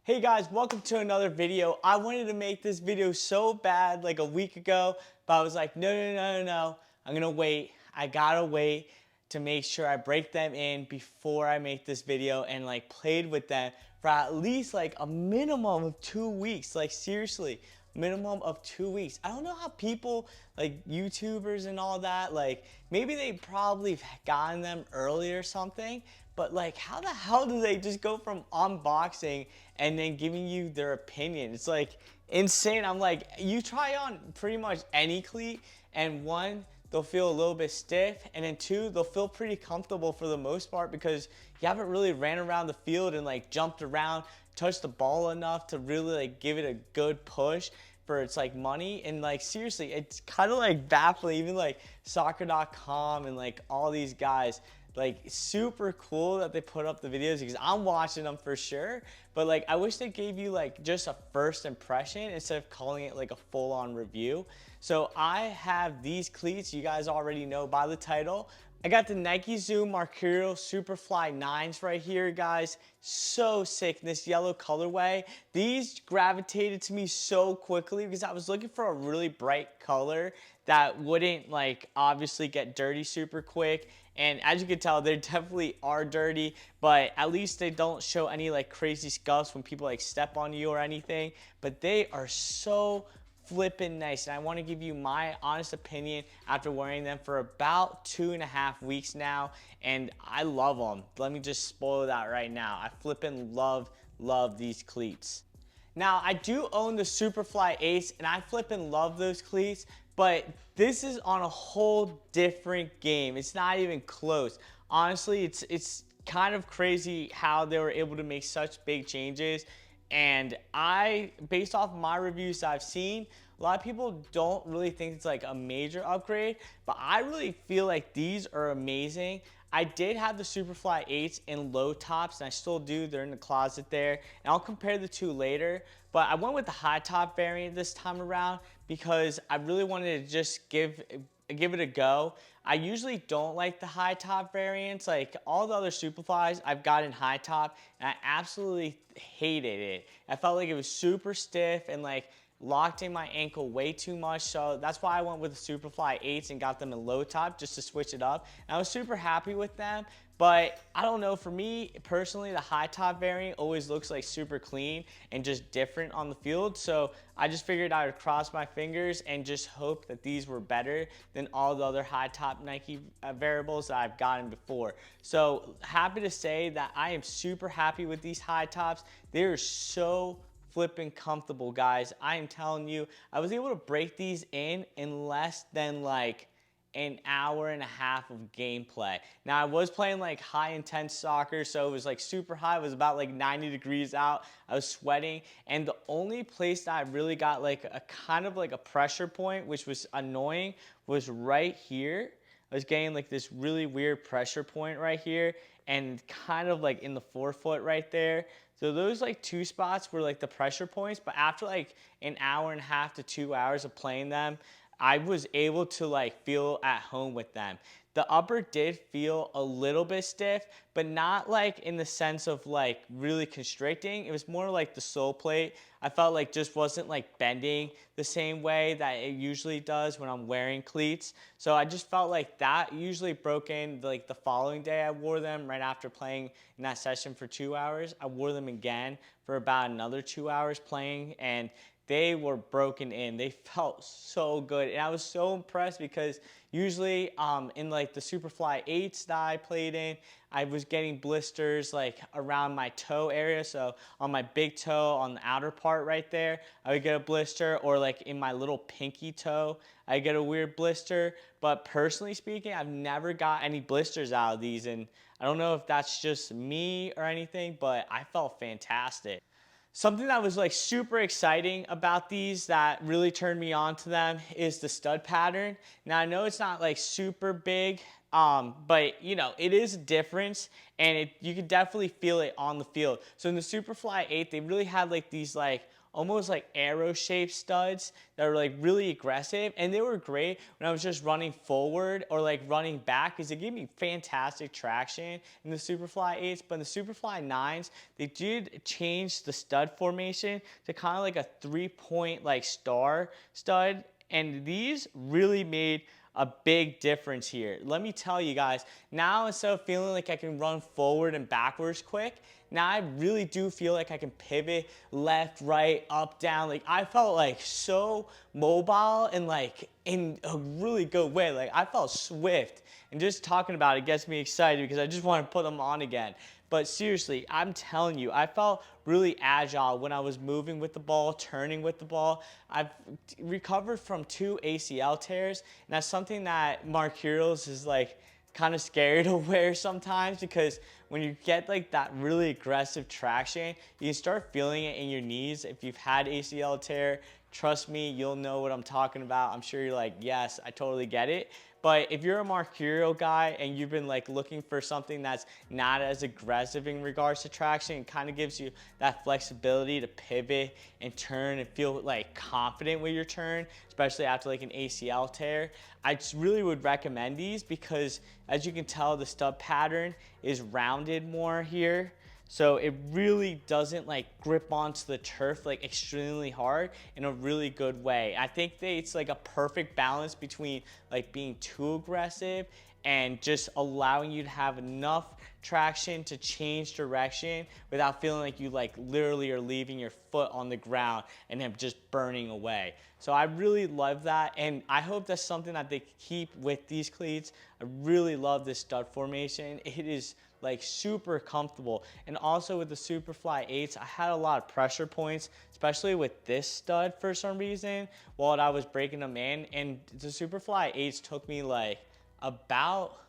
Hey guys, welcome to another video. I wanted to make this video so bad like a week ago, but I was like, no. I'm gonna wait. I gotta wait to make sure I break them in before I make this video and like played with them for at least like a minimum of 2 weeks. Like seriously, minimum of 2 weeks. I don't know how people like YouTubers and all that, like maybe they probably gotten them early or something, but like how the hell do they just go from unboxing and then giving you their opinion? It's like insane. I'm like, you try on pretty much any cleat and one, they'll feel a little bit stiff, and then two, they'll feel pretty comfortable for the most part because you haven't really ran around the field and like jumped around, touched the ball enough to really like give it a good push for its like money. And like seriously, it's kind of like baffling. Even like soccer.com and like all these guys, like super cool that they put up the videos because I'm watching them for sure, but like I wish they gave you like just a first impression instead of calling it like a full-on review. So I have these cleats, you guys already know by the title. I got the Nike Zoom Mercurial Superfly 9s right here, guys. So sick in this yellow colorway. These gravitated to me so quickly because I was looking for a really bright color that wouldn't like obviously get dirty super quick. And as you can tell, they definitely are dirty, but at least they don't show any like crazy scuffs when people like step on you or anything. But they are so flipping nice, and I want to give you my honest opinion after wearing them for about 2.5 weeks now, and I love them. Let me just spoil that right now. I flipping love these cleats. Now, I do own the Superfly 8s, and I flipping love those cleats, but this is on a whole different game. It's not even close. Honestly, it's kind of crazy how they were able to make such big changes. And based off my reviews that I've seen, a lot of people don't really think it's like a major upgrade, but I really feel like these are amazing. I did have the Superfly 8s in low tops, and I still do. They're in the closet there, and I'll compare the two later. But I went with the high top variant this time around because I really wanted to just give it a go. I usually don't like the high top variants. Like all the other Superflies I've got in high top, and I absolutely hated it. I felt like it was super stiff and like locked in my ankle way too much. So that's why I went with the Superfly 8s and got them in low top just to switch it up. And I was super happy with them. But I don't know, for me personally, the high top variant always looks like super clean and just different on the field. So I just figured I would cross my fingers and just hope that these were better than all the other high top Nike variables that I've gotten before. So happy to say that I am super happy with these high tops. They're so flipping comfortable, guys. I am telling you, I was able to break these in less than like an hour and a half of gameplay. Now I was playing like high intense soccer, so it was like super hot. It was about like 90 degrees out. I was sweating, and the only place that I really got like a kind of like a pressure point, which was annoying, was right here. I was getting like this really weird pressure point right here and kind of like in the forefoot right there. So those like two spots were like the pressure points, but after like an hour and a half to 2 hours of playing them, I was able to like feel at home with them. The upper did feel a little bit stiff, but not like in the sense of like really constricting. It was more like the sole plate. I felt like just wasn't like bending the same way that it usually does when I'm wearing cleats. So I just felt like that usually broke in like the following day I wore them right after playing in that session for 2 hours. I wore them again for about another 2 hours playing, and they were broken in. They felt so good, and I was so impressed because usually in like the Superfly 8s that I played in, I was getting blisters like around my toe area. So on my big toe, on the outer part right there, I would get a blister, or like in my little pinky toe, I get a weird blister. But personally speaking, I've never got any blisters out of these, and I don't know if that's just me or anything, but I felt fantastic. Something that was like super exciting about these that really turned me on to them is the stud pattern. Now I know it's not like super big But you know, it is a difference, and you can definitely feel it on the field. So in the Superfly 8, they really had like these like almost like arrow shaped studs that were like really aggressive, and they were great when I was just running forward or like running back because it gave me fantastic traction in the Superfly 8s. But in the Superfly 9s, they did change the stud formation to kind of like a 3-point like star stud, and these really made a big difference here. Let me tell you guys, now instead of feeling like I can run forward and backwards quick, now I really do feel like I can pivot left, right, up, down. Like I felt like so mobile and like in a really good way. Like I felt swift, and just talking about it gets me excited because I just want to put them on again. But seriously, I'm telling you, I felt really agile when I was moving with the ball, turning with the ball. I've recovered from 2 ACL tears, and that's something that Mercurials is like kind of scary to wear sometimes, because when you get like that really aggressive traction, you can start feeling it in your knees. If you've had ACL tear, trust me, you'll know what I'm talking about. I'm sure you're like, yes, I totally get it. But if you're a Mercurial guy and you've been like looking for something that's not as aggressive in regards to traction, it kind of gives you that flexibility to pivot and turn and feel like confident with your turn, especially after like an ACL tear. I just really would recommend these because, as you can tell, the stud pattern is rounded more here. So it really doesn't like grip onto the turf like extremely hard in a really good way. I think that it's like a perfect balance between like being too aggressive and just allowing you to have enough traction to change direction without feeling like you like literally are leaving your foot on the ground and then just burning away. So I really love that, and I hope that's something that they keep with these cleats. I really love this stud formation. It is like super comfortable. And also with the Superfly 8s, I had a lot of pressure points, especially with this stud for some reason while I was breaking them in. And the Superfly 8s took me like about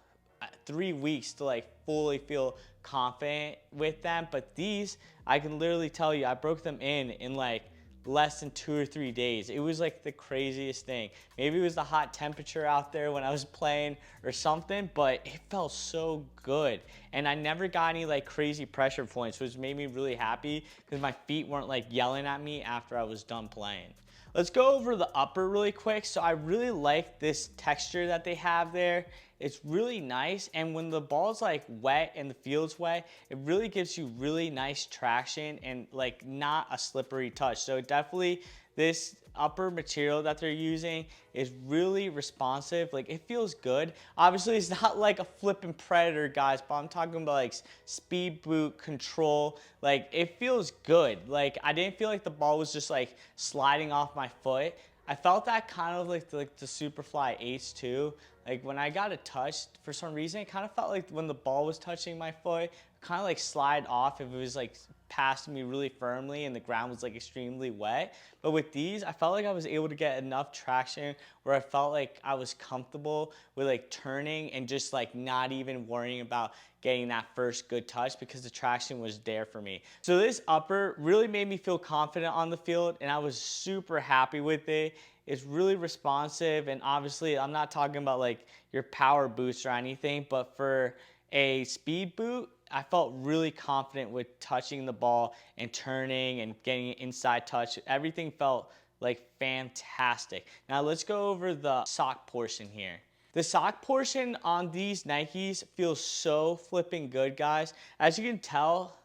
3 weeks to like fully feel confident with them. But these, I can literally tell you, I broke them in like less than 2 or 3 days. It was like the craziest thing. Maybe it was the hot temperature out there when I was playing or something, but it felt so good. And I never got any like crazy pressure points, which made me really happy because my feet weren't like yelling at me after I was done playing. Let's go over the upper really quick. So I really like this texture that they have there. It's really nice, and when the ball's like wet and the field's wet, it really gives you really nice traction and like not a slippery touch. So definitely this upper material that they're using is really responsive. Like it feels good. Obviously it's not like a flipping Predator, guys, but I'm talking about like speed boot control. Like it feels good. Like I didn't feel like the ball was just like sliding off my foot. I felt that kind of like the Superfly 8s too. Like when I got it touched, for some reason, it kind of felt like when the ball was touching my foot, kind of like slide off if it was like past me really firmly and the ground was like extremely wet. But with these, I felt like I was able to get enough traction where I felt like I was comfortable with like turning and just like not even worrying about getting that first good touch because the traction was there for me. So this upper really made me feel confident on the field, and I was super happy with it. It's really responsive, and obviously I'm not talking about like your power boost or anything, but for a speed boot, I felt really confident with touching the ball and turning and getting an inside touch. Everything felt like fantastic. Now let's go over the sock portion here. The sock portion on these Nikes feels so flipping good, guys. As you can tell,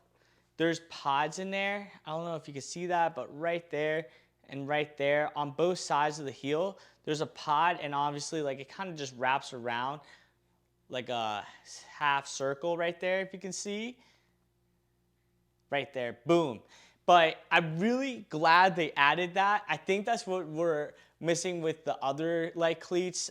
there's pods in there. I don't know if you can see that, but right there and right there on both sides of the heel, there's a pod, and obviously like it kind of just wraps around like a half circle right there, if you can see. Right there, boom. But I'm really glad they added that. I think that's what we're missing with the other like cleats.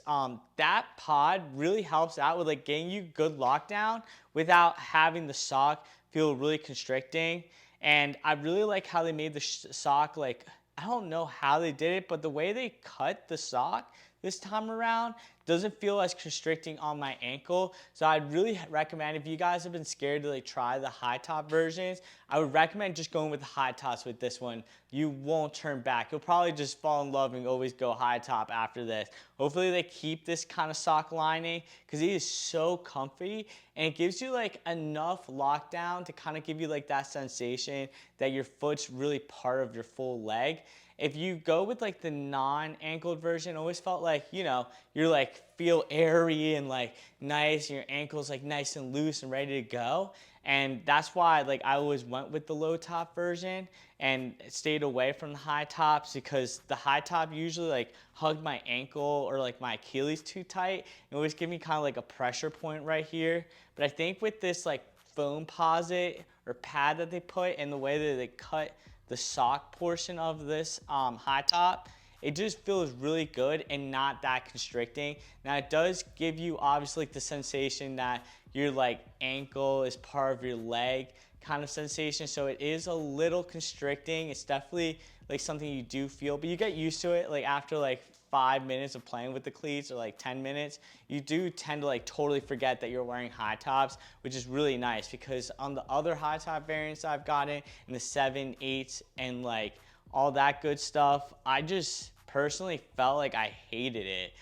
That pod really helps out with like getting you good lockdown without having the sock feel really constricting. And I really like how they made the sock like, I don't know how they did it, but the way they cut the sock this time around doesn't feel as constricting on my ankle. So I'd really recommend, if you guys have been scared to like try the high top versions, I would recommend just going with the high tops with this one. You won't turn back. You'll probably just fall in love and always go high top after this. Hopefully they keep this kind of sock lining because it is so comfy and it gives you like enough lockdown to kind of give you like that sensation that your foot's really part of your full leg. If you go with like the non-ankled version, it always felt like, you know, you're like feel airy and like nice, and your ankle's like nice and loose and ready to go. And that's why like I always went with the low top version and stayed away from the high tops, because the high top usually like hugged my ankle or like my Achilles too tight. It always give me kind of like a pressure point right here. But I think with this like foam posit or pad that they put and the way that they cut the sock portion of this high top, it just feels really good and not that constricting. Now it does give you obviously the sensation that your like ankle is part of your leg kind of sensation, so it is a little constricting. It's definitely like something you do feel, but you get used to it. Like after like 5 minutes of playing with the cleats or like 10 minutes, you do tend to like totally forget that you're wearing high tops, which is really nice, because on the other high top variants I've gotten in the 7, 8s and like all that good stuff, I just personally felt like I hated it.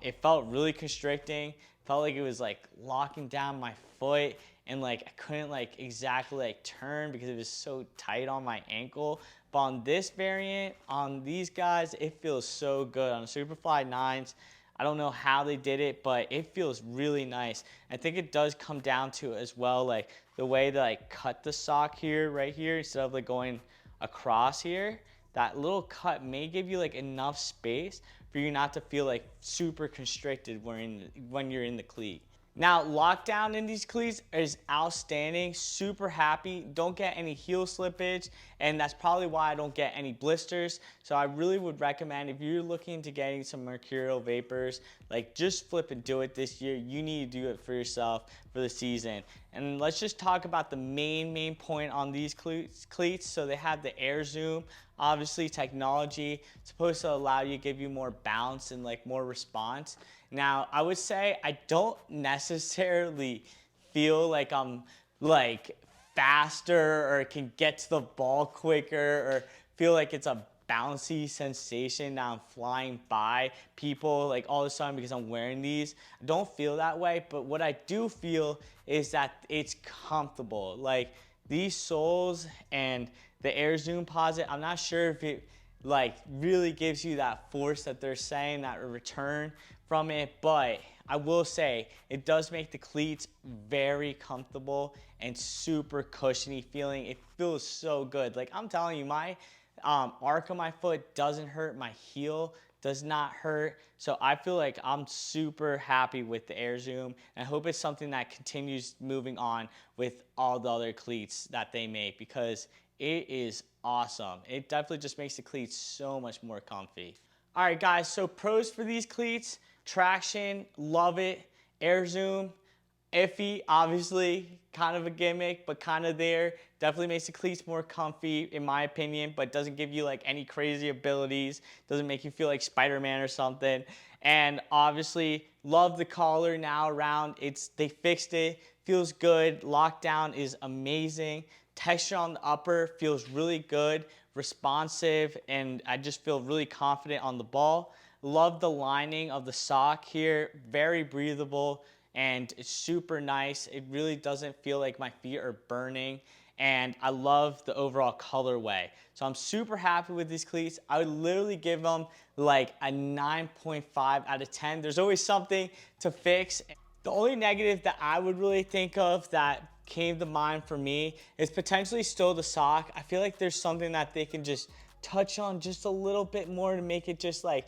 It felt really constricting, felt like it was like locking down my foot, and like I couldn't like exactly like turn because it was so tight on my ankle. But on this variant, on these guys, it feels so good. On the Superfly 9s, I don't know how they did it, but it feels really nice. I think it does come down to as well, like the way they like cut the sock here, right here, instead of like going across here. That little cut may give you like enough space for you not to feel like super constricted when you're in the cleat. Now, lockdown in these cleats is outstanding, super happy, don't get any heel slippage, and that's probably why I don't get any blisters. So I really would recommend, if you're looking into getting some Mercurial Vapors, like just flip and do it this year. You need to do it for yourself for the season. And let's just talk about the main point on these cleats. So they have the Air Zoom, obviously technology, supposed to allow you, give you more bounce and like more response. Now, I would say I don't necessarily feel like I'm like faster or can get to the ball quicker or feel like it's a bouncy sensation that I'm flying by people like all of a sudden because I'm wearing these. I don't feel that way, but what I do feel is that it's comfortable. Like these soles and the Air Zoom posit, I'm not sure if it like really gives you that force that they're saying, that return from it, but I will say it does make the cleats very comfortable and super cushiony feeling. It feels so good. Like I'm telling you, my arc of my foot doesn't hurt, my heel does not hurt. So I feel like I'm super happy with the Air Zoom, and I hope it's something that continues moving on with all the other cleats that they make, because it is awesome. It definitely just makes the cleats so much more comfy. All right, guys, so pros for these cleats: traction, love it. Air Zoom, iffy, obviously, kind of a gimmick, but kind of there. Definitely makes the cleats more comfy, in my opinion, but doesn't give you like any crazy abilities. Doesn't make you feel like Spider-Man or something. And obviously, love the collar now around. They fixed it, feels good. Lockdown is amazing. Texture on the upper feels really good, responsive, and I just feel really confident on the ball. Love the lining of the sock here, very breathable, and it's super nice. It really doesn't feel like my feet are burning, and I love the overall colorway. So I'm super happy with these cleats. I would literally give them like a 9.5 out of 10. There's always something to fix. The only negative that I would really think of that came to mind for me is potentially still the sock. I feel like there's something that they can just touch on just a little bit more to make it just like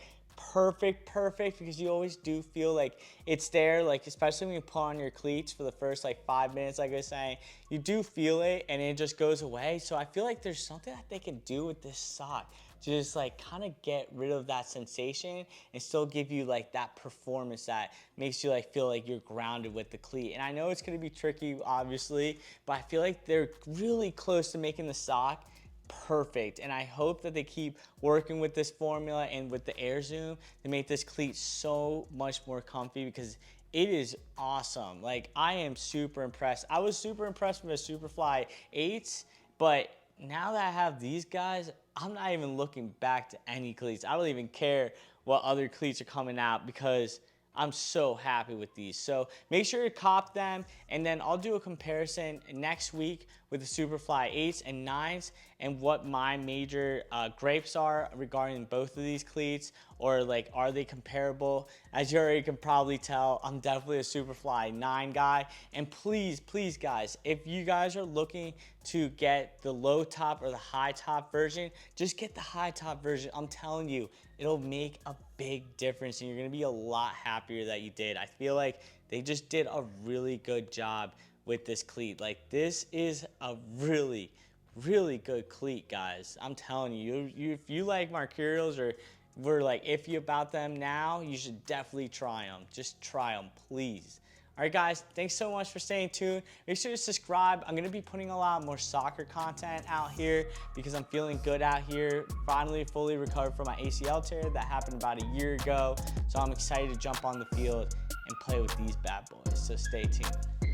perfect, because you always do feel like it's there, like especially when you put on your cleats for the first like 5 minutes, like I was saying, you do feel it and it just goes away. So I feel like there's something that they can do with this sock to just like kind of get rid of that sensation and still give you like that performance that makes you like feel like you're grounded with the cleat. And I know it's going to be tricky, obviously, but I feel like they're really close to making the sock perfect, and I hope that they keep working with this formula and with the air zoom to make this cleat so much more comfy, because it is awesome. Like, I am super impressed. I was super impressed with the Superfly 8s, but now that I have these guys, I'm not even looking back to any cleats. I don't even care what other cleats are coming out, because I'm so happy with these. So make sure to cop them, and then I'll do a comparison next week with the Superfly 8s and 9s and what my major gripes are regarding both of these cleats, or like, are they comparable? As you already can probably tell, I'm definitely a Superfly 9 guy. And please, please guys, if you guys are looking to get the low top or the high top version, just get the high top version. I'm telling you, it'll make a big difference, and you're gonna be a lot happier that you did. I feel like they just did a really good job with this cleat. Like, this is a really, really good cleat, guys. I'm telling you, if you like Mercurials, or were like iffy about them now, you should definitely try them. Just try them, please. All right, guys, thanks so much for staying tuned. Make sure to subscribe. I'm gonna be putting a lot more soccer content out here, because I'm feeling good out here. Finally fully recovered from my ACL tear that happened about a year ago. So I'm excited to jump on the field and play with these bad boys. So stay tuned.